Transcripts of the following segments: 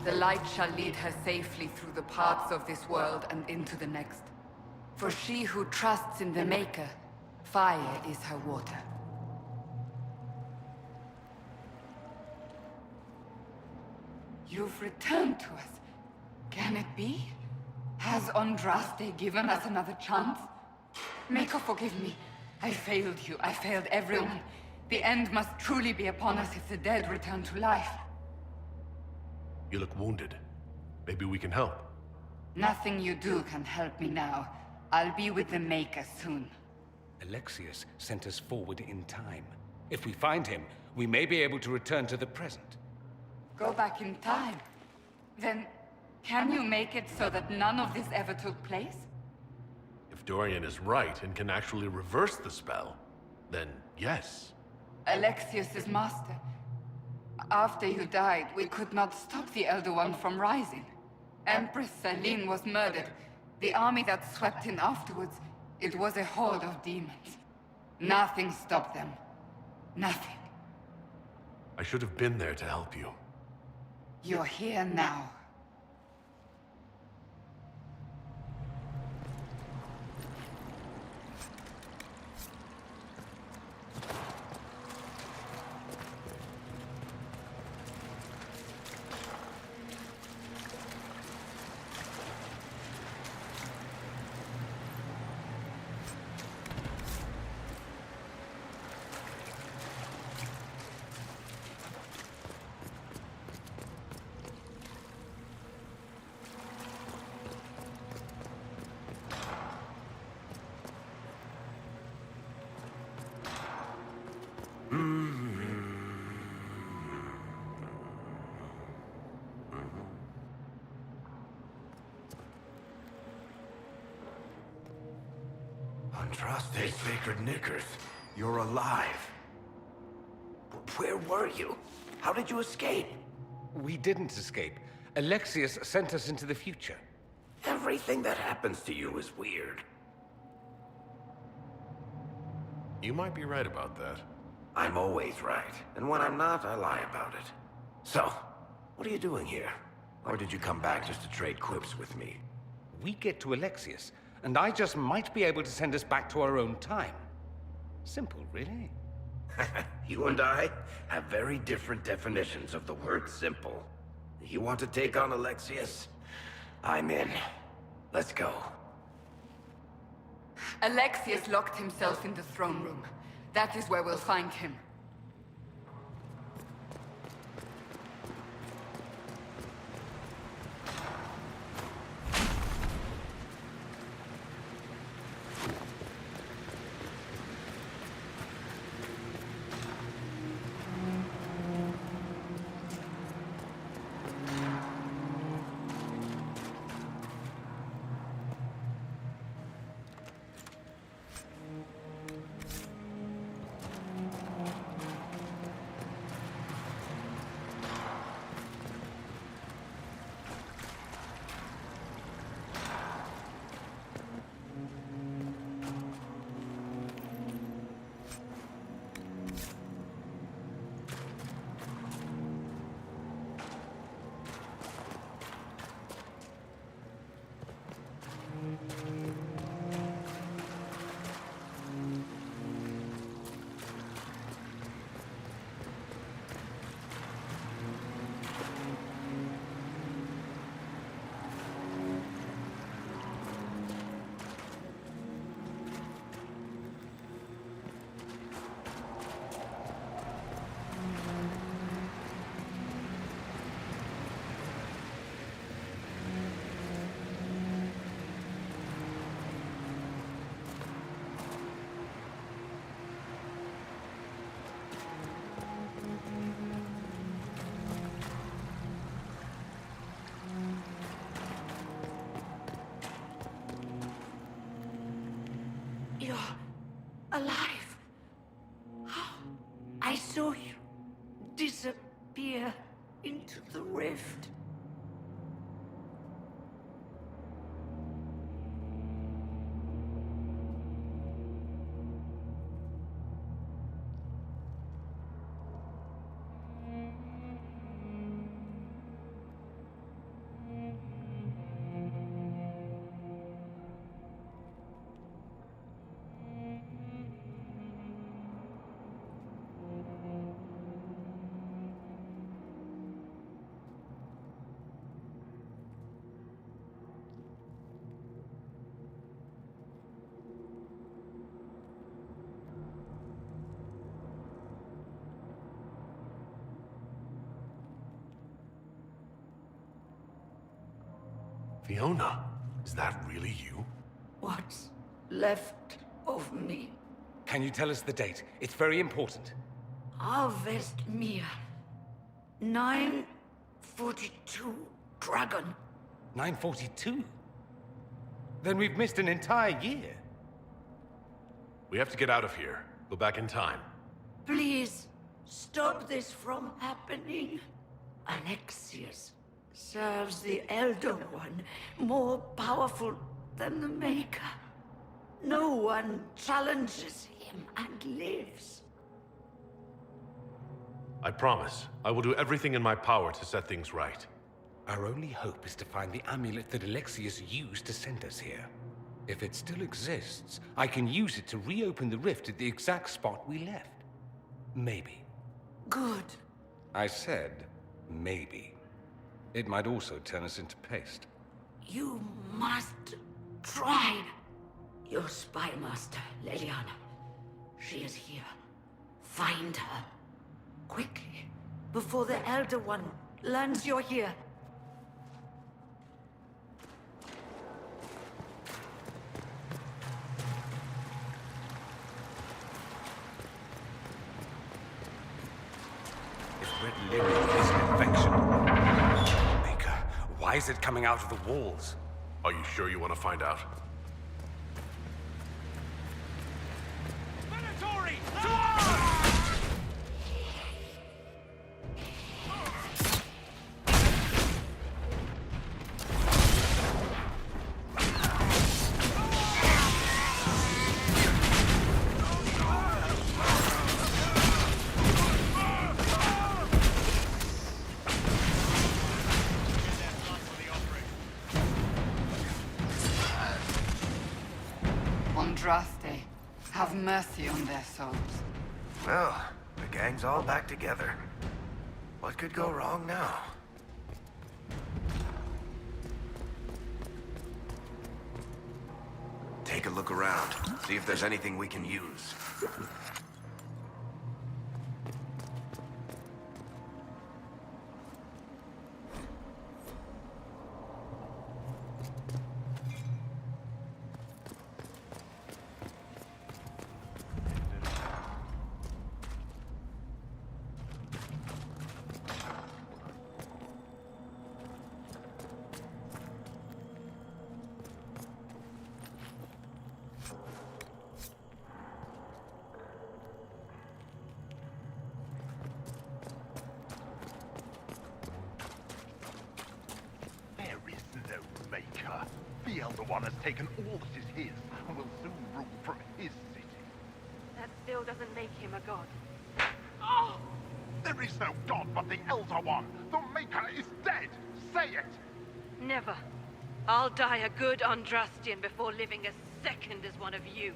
The light shall lead her safely through the paths of this world and into the next. For she who trusts in the Maker, fire is her water. You've returned to us. Can it be? Has Andraste given us another chance? Maker, forgive me. I failed you. I failed everyone. The end must truly be upon us if the dead return to life. You look wounded. Maybe we can help. Nothing you do can help me now. I'll be with the Maker soon. Alexius sent us forward in time. If we find him, we may be able to return to the present. Go back in time? Then, can you make it so that none of this ever took place? If Dorian is right and can actually reverse the spell, then yes. Alexius's master. After you died, we could not stop the Elder One from rising. Empress Selene was murdered. The army that swept in afterwards, it was a horde of demons. Nothing stopped them. Nothing. I should have been there to help you. You're here now. Andraste Sacred Knickers, you're alive. Where were you? How did you escape? We didn't escape. Alexius sent us into the future. Everything that happens to you is weird. You might be right about that. I'm always right, and when I'm not, I lie about it. So, what are you doing here? Or did you come back just to trade quips with me? We get to Alexius, and I just might be able to send us back to our own time. Simple, really. You and I have very different definitions of the word simple. You want to take on Alexius? I'm in. Let's go. Alexius locked himself in the throne room. That is where we'll find him. You're alive. I saw you disappear into the rift. Fiona, is that really you? What's left of me? Can you tell us the date? It's very important. Avestmir. 942 Dragon. 942? Then we've missed an entire year. We have to get out of here. Go back in time. Please, stop this from happening. Alexius serves the Elder One, more powerful than the Maker. No one challenges him and lives. I promise. I will do everything in my power to set things right. Our only hope is to find the amulet that Alexius used to send us here. If it still exists, I can use it to reopen the rift at the exact spot we left. Maybe. Good. I said, maybe. It might also turn us into paste. You must try. Your spy master, Leliana. She is here. Find her. Quickly. Before the Elder One learns you're here. If Red Lyrium is an infection... Maker, why is it coming out of the walls? Are you sure you want to find out? Minotauri! Andraste, have mercy on their souls. Well, the gang's all back together. What could go wrong now? Take a look around. See if there's anything we can use. The Elder One has taken all that is his, and will soon rule from his city. That still doesn't make him a god. Oh! There is no god but the Elder One! The Maker is dead! Say it! Never. I'll die a good Andrastian before living a second as one of you.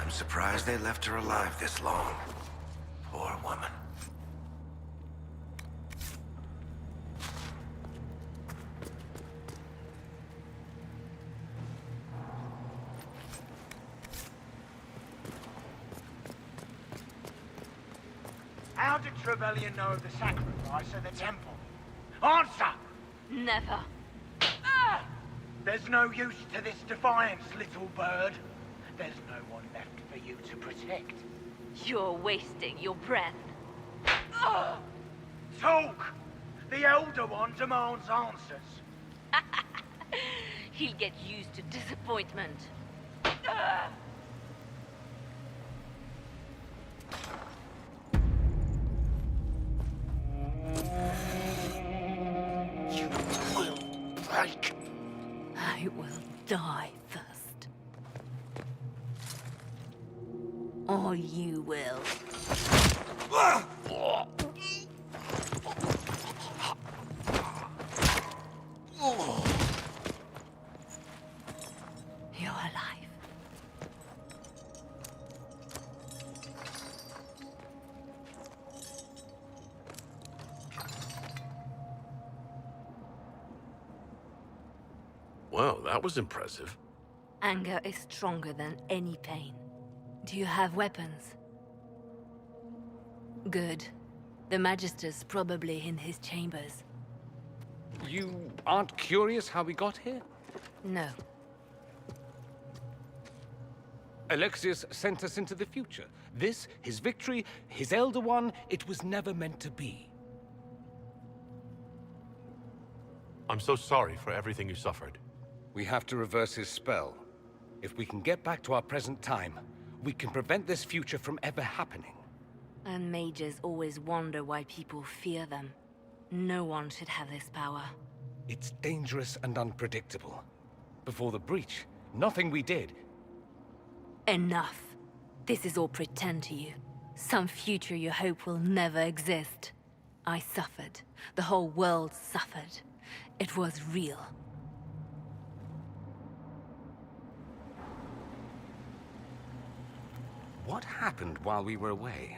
Surprised they left her alive this long. Poor woman. How did Trevelyan know of the sacrifice at the temple? Answer! Never. Ah! There's no use to this defiance, little bird. There's no one left for you to protect. You're wasting your breath. Ah! Talk! The Elder One demands answers. He'll get used to disappointment. Ah! You will break. I will die first. Or you will. Well, that was impressive. Anger is stronger than any pain. Do you have weapons? Good. The Magister's probably in his chambers. You aren't curious how we got here? No. Alexius sent us into the future. This, his victory, his Elder One, it was never meant to be. I'm so sorry for everything you suffered. We have to reverse his spell. If we can get back to our present time, we can prevent this future from ever happening. And mages always wonder why people fear them. No one should have this power. It's dangerous and unpredictable. Before the breach, nothing we did. Enough. This is all pretend to you. Some future you hope will never exist. I suffered. The whole world suffered. It was real. What happened while we were away?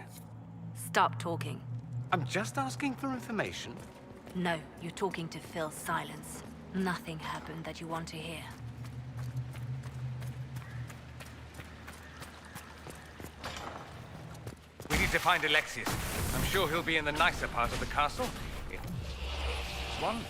Stop talking. I'm just asking for information. No, you're talking to fill silence. Nothing happened that you want to hear. We need to find Alexius. I'm sure he'll be in the nicer part of the castle. If there's one.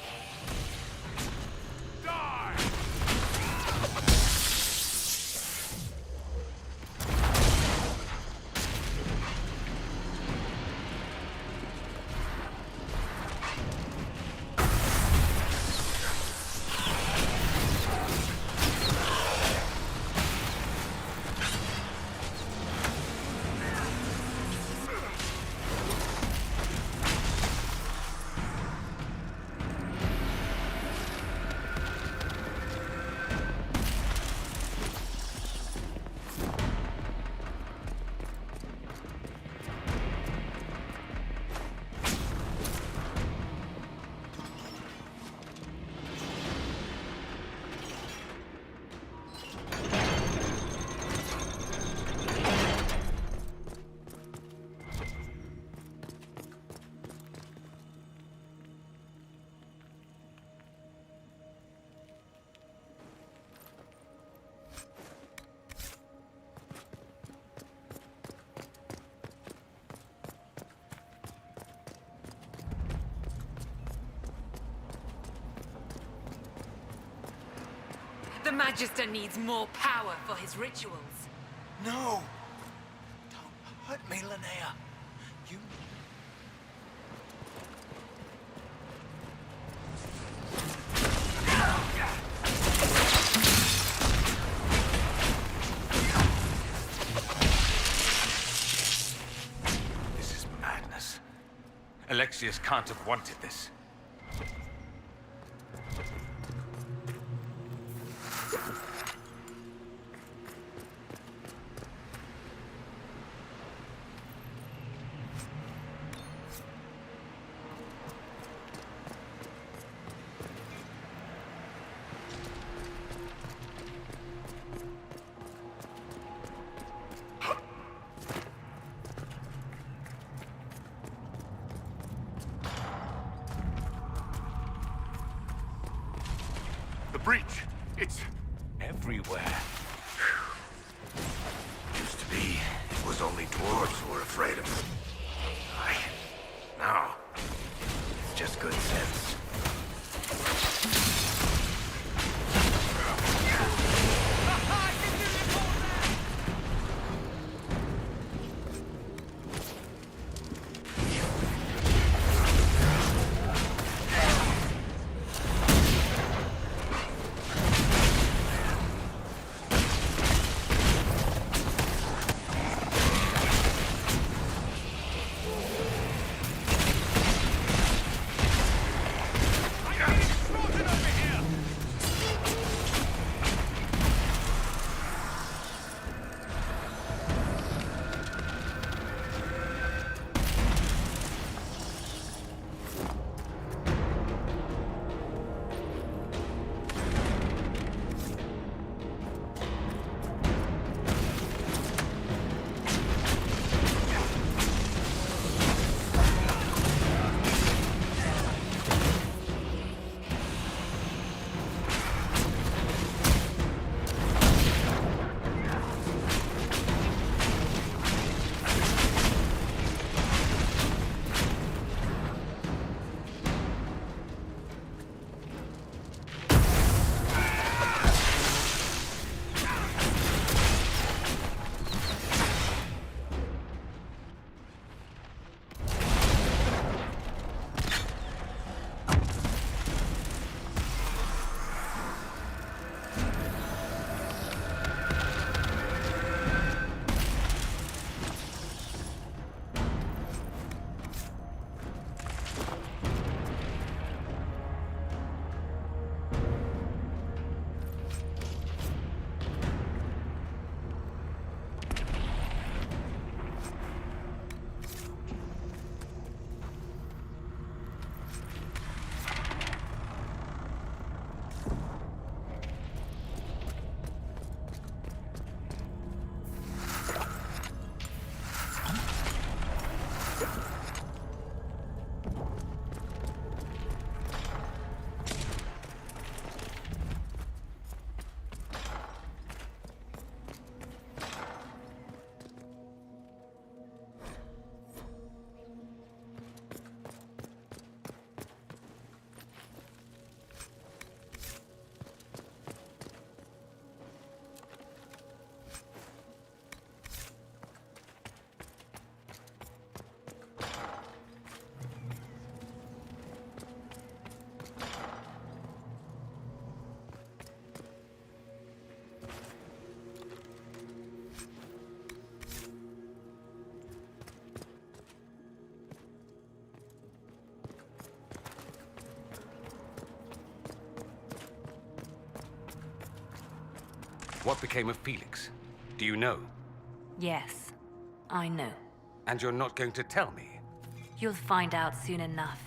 The Magister needs more power for his rituals. No! Don't hurt me, Linnea. You... This is madness. Alexius can't have wanted this. The breach! It's... everywhere. Used to be, it was only dwarves who were afraid of him. Now, it's just good sense. What became of Felix? Do you know? Yes, I know. And you're not going to tell me? You'll find out soon enough.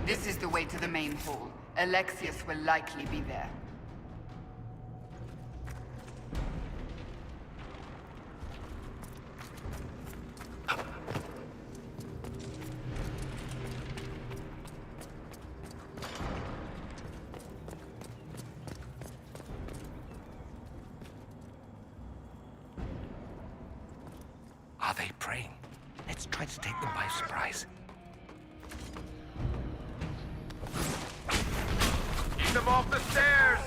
This is the way to the main hall. Alexius will likely be there. Are they praying? Let's try to take them by surprise. Keep them off the stairs!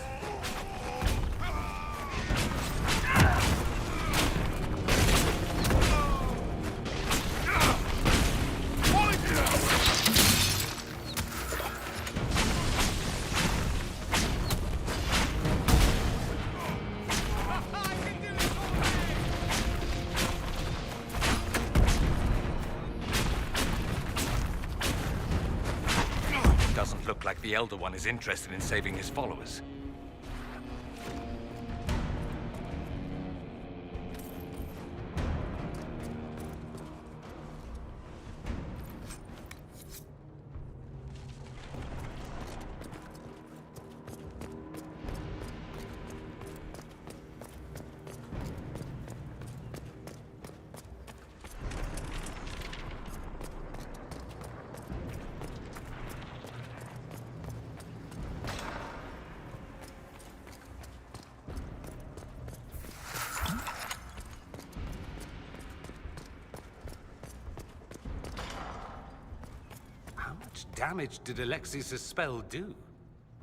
Doesn't look like the Elder One is interested in saving his followers. How much damage did Alexius' spell do?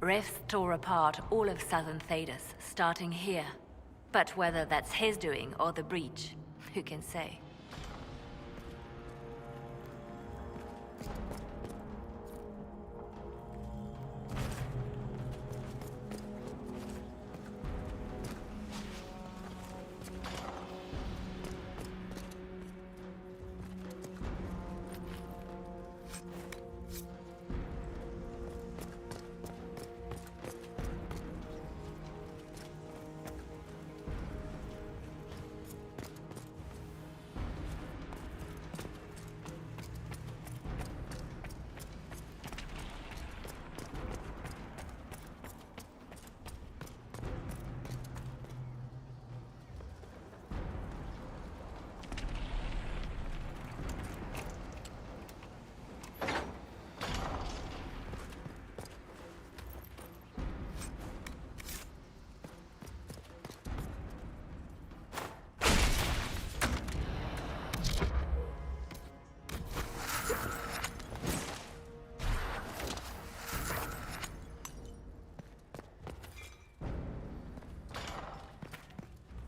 Rifts tore apart all of southern Thedas, starting here. But whether that's his doing or the breach, who can say?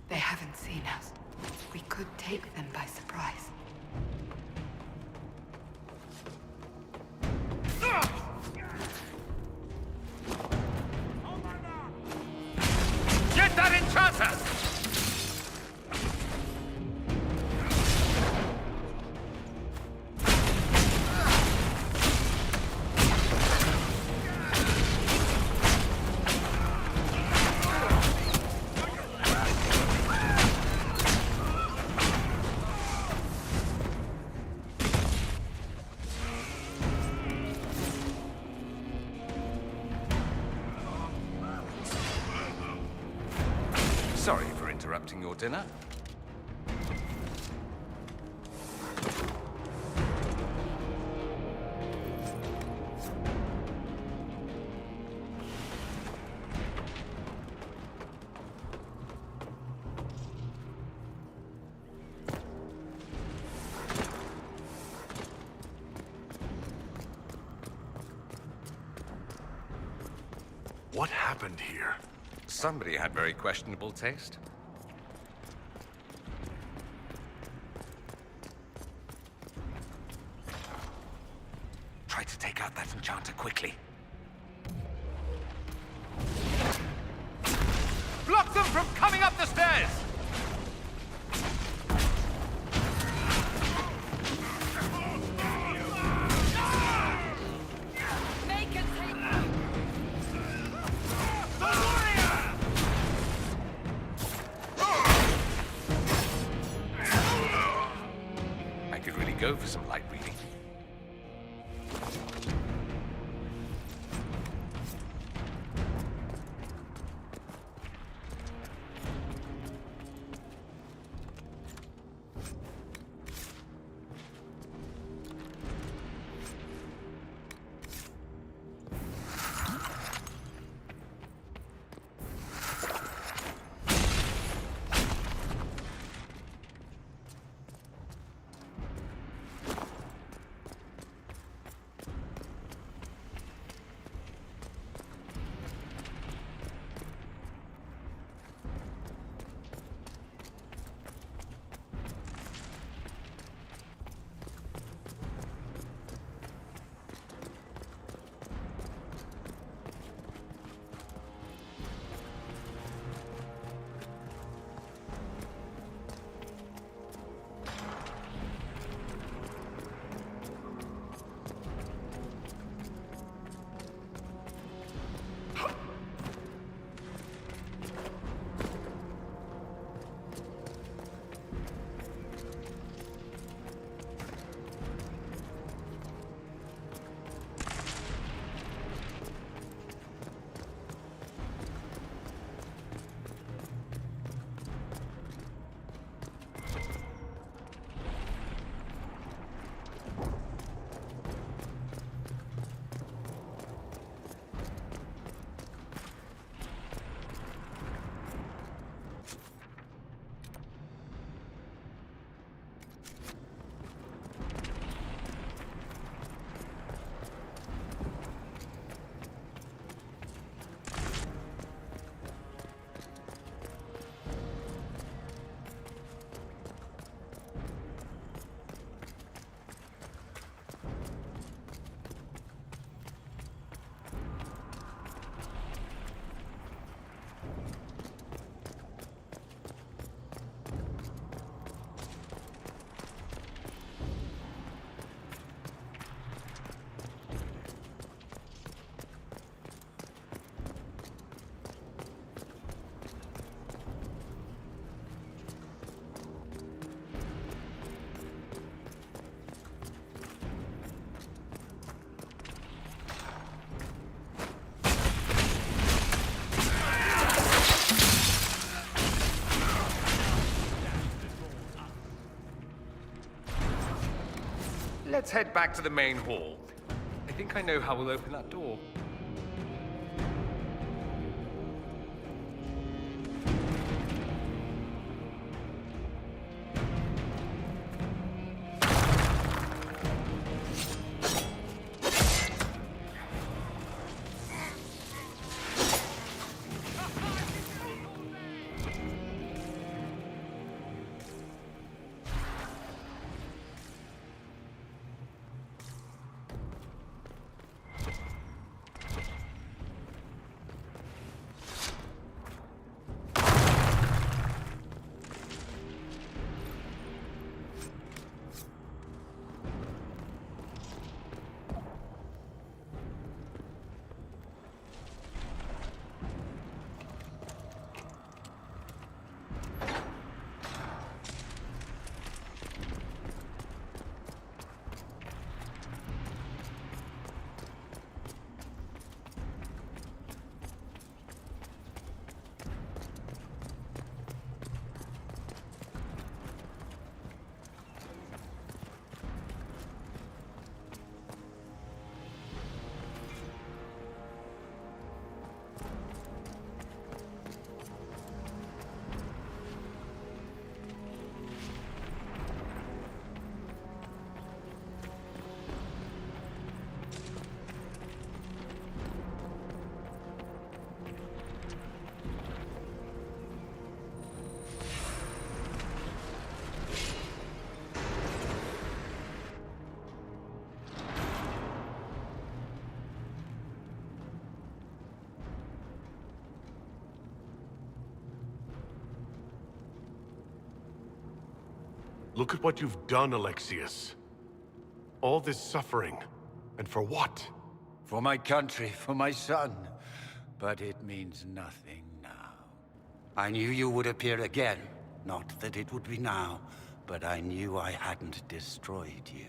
They haven't seen us. We could take them by surprise. Get that enchanter! Sorry for interrupting your dinner. What happened here? Somebody had very questionable taste. Try to take out that enchanter quickly. Block them from coming up the stairs! I could really go for some light reading. Let's head back to the main hall. I think I know how we'll open that door. Look at what you've done, Alexius. All this suffering. And for what? For my country, for my son. But it means nothing now. I knew you would appear again. Not that it would be now, but I knew I hadn't destroyed you.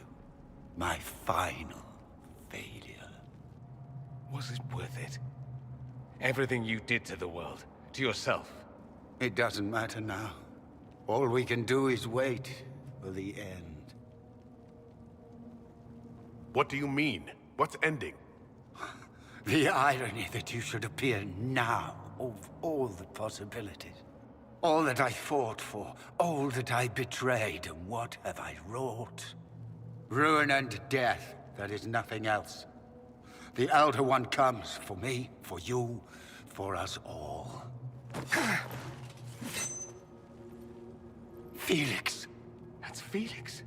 My final failure. Was it worth it? Everything you did to the world, to yourself. It doesn't matter now. All we can do is wait for the end. What do you mean? What's ending? The irony that you should appear now, of all the possibilities. All that I fought for, all that I betrayed, and what have I wrought? Ruin and death, that is nothing else. The Elder One comes for me, for you, for us all. Felix. That's Felix.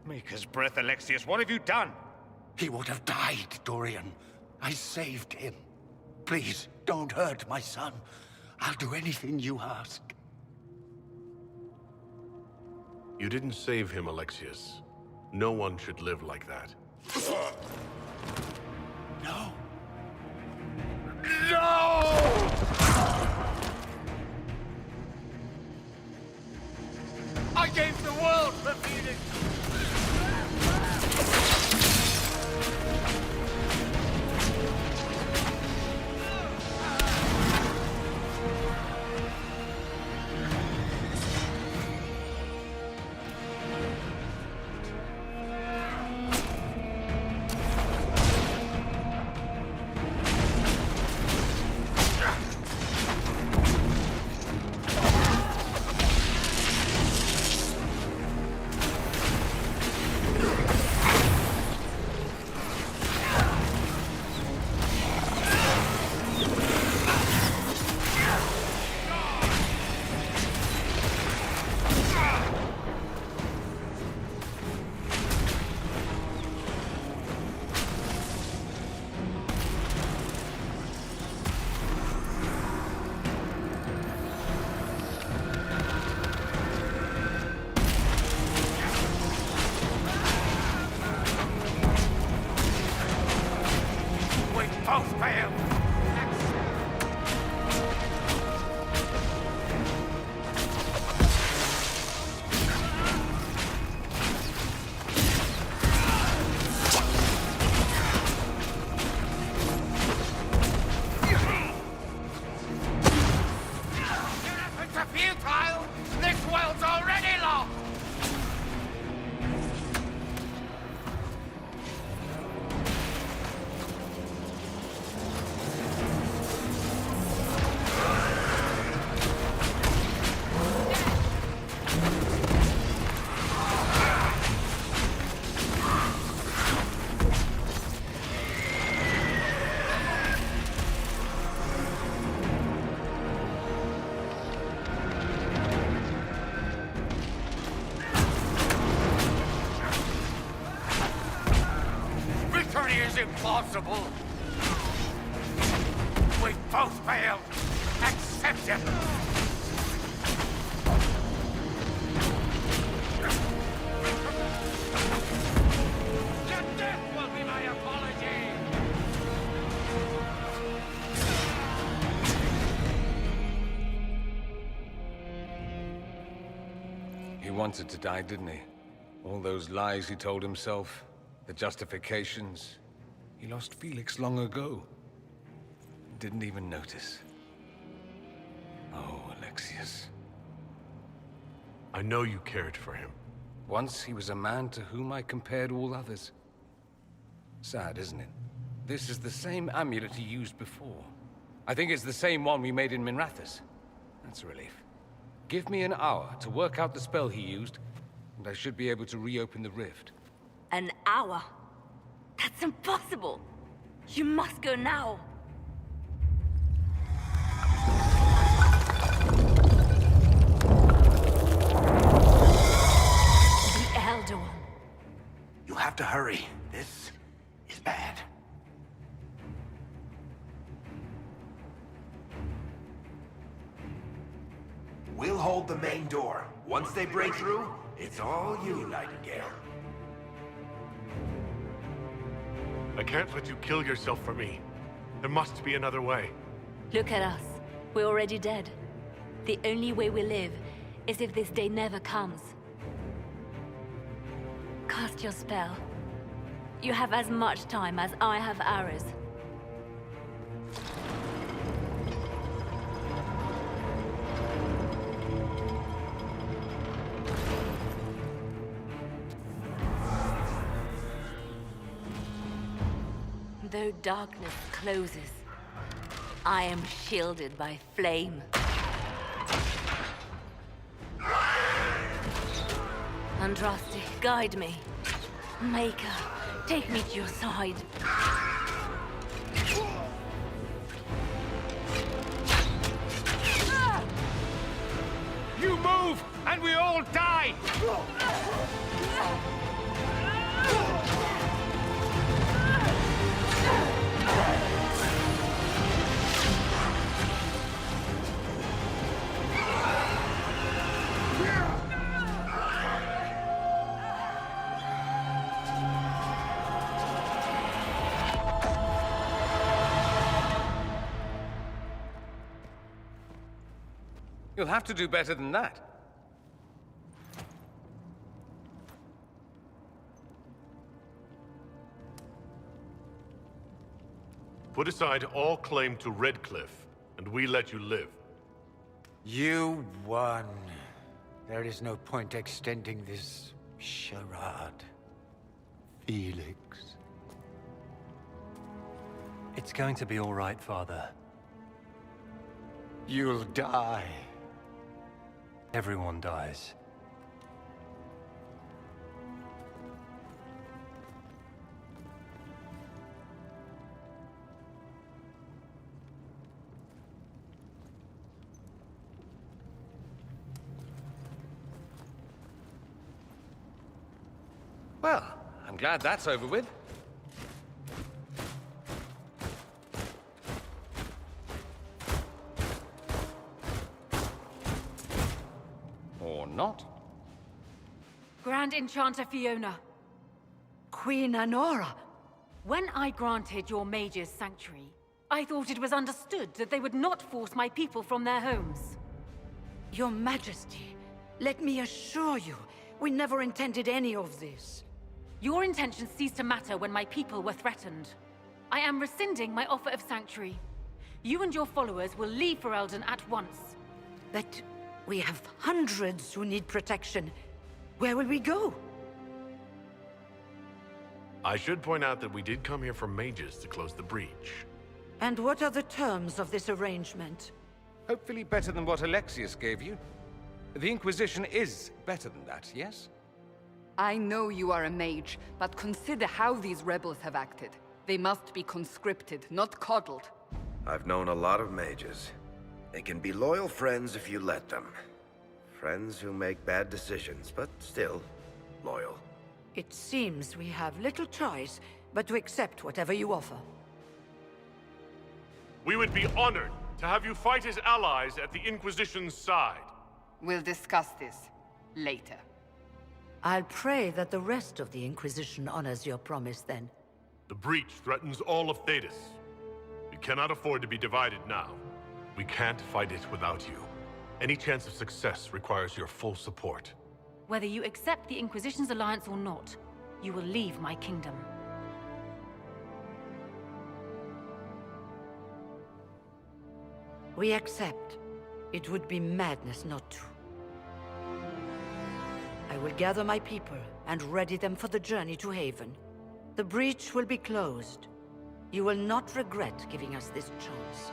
Maker's breath, Alexius, what have you done? He would have died, Dorian. I saved him. Please, don't hurt my son. I'll do anything you ask. You didn't save him, Alexius. No one should live like that. No. No! I gave the world for Felix! Impossible. We both failed. Accept it. Your death will be my apology. He wanted to die, didn't he? All those lies he told himself, the justifications. He lost Felix long ago. Didn't even notice. Oh, Alexius. I know you cared for him. Once he was a man to whom I compared all others. Sad, isn't it? This is the same amulet he used before. I think it's the same one we made in Minrathous. That's a relief. Give me an hour to work out the spell he used, and I should be able to reopen the rift. An hour? That's impossible! You must go now! The Elder One. You have to hurry. This is bad. We'll hold the main door. Once they break through, It's all you, Nightingale. I can't let you kill yourself for me. There must be another way. Look at us. We're already dead. The only way we live is if this day never comes. Cast your spell. You have as much time as I have arrows. Though darkness closes, I am shielded by flame. Andraste, guide me. Maker, take me to your side. You move, and we all die! You'll have to do better than that. Put aside all claim to Redcliffe, and we let you live. You won. There is no point extending this charade. Felix. It's going to be all right, Father. You'll die. Everyone dies. Well, I'm glad that's over with. Or not. Grand Enchanter Fiona. Queen Anora. When I granted your mages sanctuary, I thought it was understood that they would not force my people from their homes. Your Majesty, let me assure you, we never intended any of this. Your intentions ceased to matter when my people were threatened. I am rescinding my offer of sanctuary. You and your followers will leave Ferelden at once. But we have hundreds who need protection. Where will we go? I should point out that we did come here for mages to close the breach. And what are the terms of this arrangement? Hopefully better than what Alexius gave you. The Inquisition is better than that, yes? I know you are a mage, but consider how these rebels have acted. They must be conscripted, not coddled. I've known a lot of mages. They can be loyal friends if you let them. Friends who make bad decisions, but still loyal. It seems we have little choice but to accept whatever you offer. We would be honored to have you fight as allies at the Inquisition's side. We'll discuss this later. I'll pray that the rest of the Inquisition honors your promise then. The breach threatens all of Thedas. We cannot afford to be divided now. We can't fight it without you. Any chance of success requires your full support. Whether you accept the Inquisition's alliance or not, you will leave my kingdom. We accept. It would be madness not to. I will gather my people and ready them for the journey to Haven. The breach will be closed. You will not regret giving us this chance.